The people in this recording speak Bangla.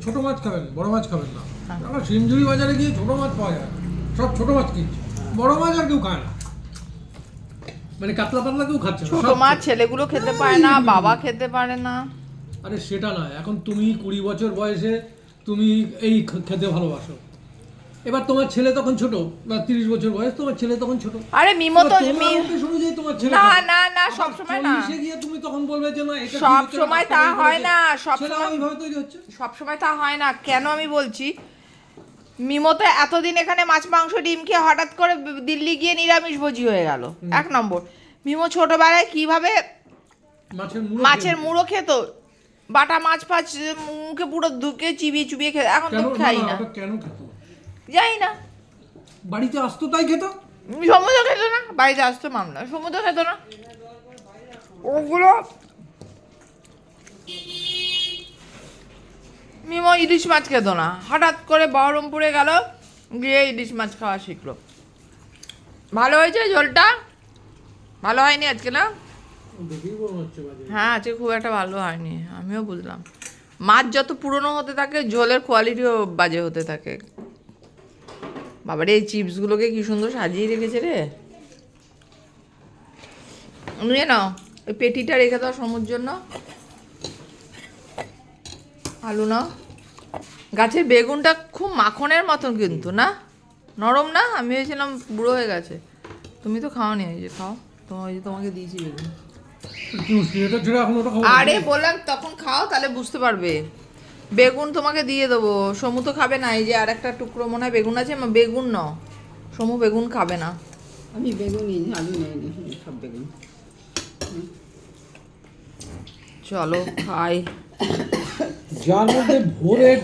ছোট মাছ খাবেন, বড় মাছ খাবেন না। আমরা শিমঝুরি বাজারে গিয়ে ছোট মাছ পাওয়া যায়, সব ছোট মাছ কিনছে, বড় মাছ আর কেউ খায় না। মানে কাতলা পাতলা কেউ খাচ্ছে না। ছোট মাছ ছেলেগুলো খেতে পারে না, বাবা খেতে পারে না। আরে সেটা না, এখন তুমি 20 বছর বয়সে তুমি এই খেতে ভালোবাসো। এবার তোমার ছেলে তখন ছোট, বা 30 বছর বয়স, তোমার ছেলে তখন ছোট। আরে মিমো তো অনুযায়ী তোমার ছেলে না না না, সব সময় না, গিয়ে তুমি তখন বলবে যে না এটা সব সময় তা হয় না, সব ছেলে সময় ওইভাবে তৈরি হচ্ছে। সব সময় তা হয় না। কেন আমি বলছি, মিমো তো এতদিন এখানে মাছ মাংস ডিম খেয়ে হঠাৎ করে দিল্লি গিয়ে নিরামিষ ভোজি হয়ে গেল। এক নম্বর, মিমো ছোটবেলায় কিভাবে মাছের মুড়ো খেত, বাটা মাছ ফাছ মুখে পুরো ঢুকে চিবিয়ে চুবিয়ে খেত। এখন তো খাই না। কেন খেত জানি না, বাড়িতে আসতো তাই খেত। সমুদ্র খেত না, বাড়িতে আসতো মামলা, সমুদ্র খেত না। ওগুলো মিমো ইলিশ মাছ খেত না, হঠাৎ করে বহরমপুরে গেল, গিয়ে ইলিশ মাছ খাওয়া শিখলো। ভালো হয়েছে ঝোলটা? ভালো হয়নি আজকে না? হ্যাঁ, আজকে খুব একটা ভালো হয়নি, আমিও বুঝলাম। মাছ যত পুরনো হতে থাকে ঝোলের কোয়ালিটিও বাজে হতে থাকে। বাবারে, এই চিপসগুলোকে কি সুন্দর সাজিয়ে রেখেছে রে। নিয়ে নাও, ওই পেটিটা রেখে দাও সমুর জন্য। আলু নাও। গাছের বেগুনটা খুব মাখনের মতন কিন্তু, না নরম না? আমি ভেবেছিলাম বুড়ো হয়ে গেছে। তুমি তো খাওনি, এই যে খাও, তোমার ওই যে তোমাকে দিয়েছি বেগুন। আরে বললাম তখন খাও, তাহলে বুঝতে পারবে। বেগুন তোমাকে দিয়ে দেবো, সমু তো খাবে না। এই যে আর একটা টুকরো মনে হয় বেগুন আছে, বেগুন নাও, সমু বেগুন খাবে না। আমি বেগুনই, আলু নেই, সব বেগুন। চলো খাই। যার মধ্যে ভোরে